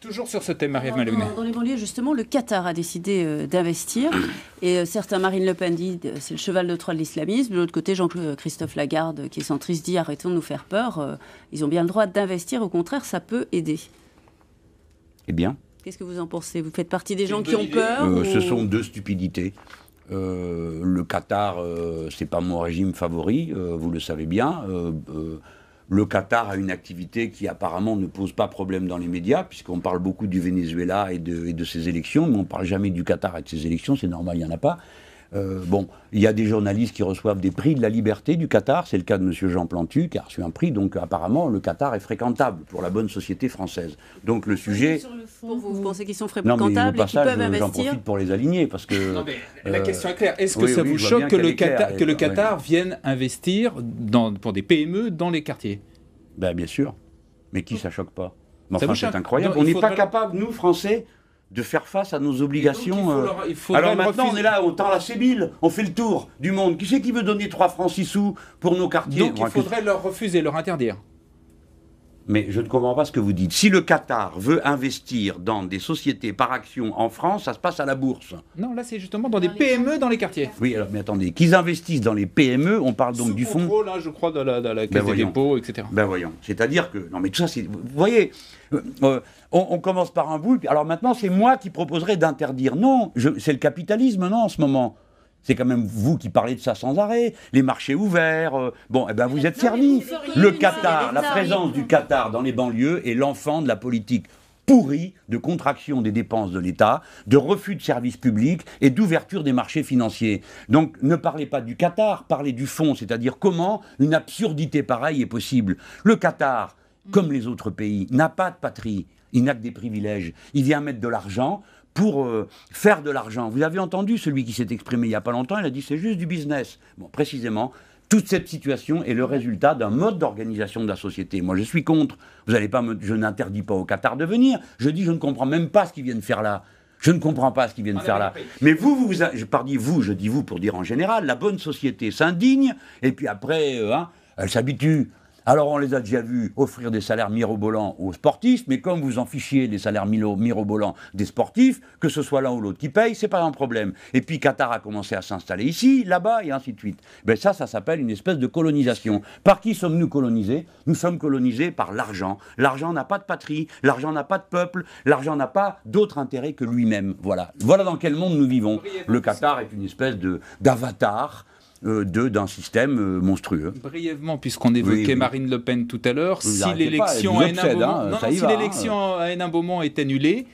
Toujours sur ce thème, Marie-Ève Maloney. Dans les banlieues, justement, le Qatar a décidé d'investir. Et certains, Marine Le Pen dit c'est le cheval de Troie de l'islamisme. De l'autre côté, Jean-Christophe Lagarde, qui est centriste, dit arrêtons de nous faire peur. Ils ont bien le droit d'investir. Au contraire, ça peut aider. Eh bien. Qu'est-ce que vous en pensez? Vous faites partie des gens qui ont peur Ce sont deux stupidités. Le Qatar, c'est pas mon régime favori, vous le savez bien. Le Qatar a une activité qui apparemment ne pose pas problème dans les médias, puisqu'on parle beaucoup du Venezuela et de ses élections, mais on ne parle jamais du Qatar et de ses élections, c'est normal, il n'y en a pas. Bon, il y a des journalistes qui reçoivent des prix de la liberté du Qatar, c'est le cas de M. Jean Plantu, qui a reçu un prix, donc apparemment le Qatar est fréquentable pour la bonne société française. Donc le sujet... Pour vous pensez qu'ils sont fréquentables et qu'ils peuvent investir? J'en profite pour les aligner, parce que... Non, mais la question est claire. Est-ce que ça vous choque que le Qatar vienne investir pour des PME dans les quartiers? Ben, bien sûr. Mais qui ça choque pas? Mais enfin, c'est incroyable. On n'est pas capable, nous, Français, de faire face à nos obligations. Alors maintenant, on est là, on tend la sébile, on fait le tour du monde. Qui c'est qui veut donner 3 francs 6 sous pour nos quartiers? Donc il faudrait leur refuser, leur interdire. Mais je ne comprends pas ce que vous dites. Si le Qatar veut investir dans des sociétés par action en France, ça se passe à la bourse. Non, là c'est justement dans des PME dans les quartiers. Oui, alors mais attendez, qu'ils investissent dans les PME, on parle donc du fonds... Sous contrôle, hein, je crois, de la Caisse des dépôts, etc. Ben voyons, c'est-à-dire que... Non mais tout ça, c'est... Vous voyez, on commence par un bout, alors maintenant c'est moi qui proposerai d'interdire. Non, c'est le capitalisme, non, en ce moment. C'est quand même vous qui parlez de ça sans arrêt, les marchés ouverts, bon, eh ben vous êtes servis. Le Qatar, la présence du Qatar dans les banlieues est l'enfant de la politique pourrie de contraction des dépenses de l'État, de refus de services publics et d'ouverture des marchés financiers. Donc ne parlez pas du Qatar, parlez du fond, c'est-à-dire comment une absurdité pareille est possible. Le Qatar, comme les autres pays, n'a pas de patrie, il n'a que des privilèges. Il vient mettre de l'argent pour faire de l'argent. Vous avez entendu celui qui s'est exprimé il n'y a pas longtemps, il a dit c'est juste du business. Bon, précisément, toute cette situation est le résultat d'un mode d'organisation de la société. Moi, je suis contre. Vous allez pas je n'interdis pas au Qatar de venir. Je dis, je ne comprends même pas ce qu'ils viennent faire là. Je ne comprends pas ce qu'ils viennent faire là. Mais je dis vous pour dire en général, la bonne société s'indigne, et puis après, elle s'habitue. Alors on les a déjà vus offrir des salaires mirobolants aux sportifs, mais comme vous en fichiez des salaires mirobolants des sportifs, que ce soit l'un ou l'autre qui paye, c'est pas un problème. Et puis Qatar a commencé à s'installer ici, là-bas, et ainsi de suite. Ben ça s'appelle une espèce de colonisation. Par qui sommes-nous colonisés? Nous sommes colonisés par l'argent. L'argent n'a pas de patrie, l'argent n'a pas de peuple, l'argent n'a pas d'autre intérêt que lui-même. Voilà. Voilà dans quel monde nous vivons. Le Qatar est une espèce d'avatar d'un système monstrueux. Brièvement, puisqu'on évoquait Marine Le Pen tout à l'heure, si l'élection à Hénin Beaumont est annulée,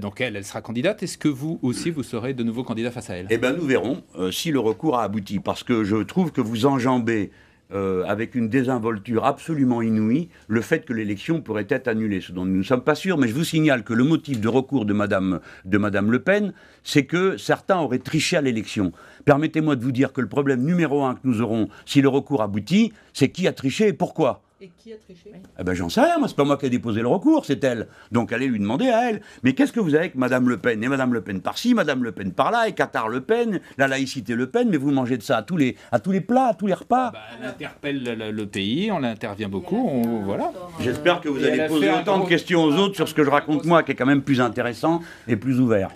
donc elle sera candidate, est-ce que vous aussi, vous serez de nouveau candidat face à elle? Eh bien, nous verrons si le recours a abouti, parce que je trouve que vous enjambez avec une désinvolture absolument inouïe, le fait que l'élection pourrait être annulée, ce dont nous ne sommes pas sûrs, mais je vous signale que le motif de recours de Madame Le Pen, c'est que certains auraient triché à l'élection. Permettez-moi de vous dire que le problème numéro 1 que nous aurons, si le recours aboutit, c'est qui a triché et pourquoi. Et qui a triché? Eh ben j'en sais rien, moi, c'est pas moi qui ai déposé le recours, c'est elle. Donc allez lui demander à elle. Mais qu'est-ce que vous avez avec Madame Le Pen? Et Madame Le Pen par-ci, Madame Le Pen par-là, et Qatar LePen, la laïcité Le Pen, mais vous mangez de ça à tous les plats, à tous les repas. Elle interpelle le pays, on intervient beaucoup, voilà. J'espère que vous allez poser autant de questions aux autres sur ce que je raconte moi, qui est quand même plus intéressant et plus ouvert.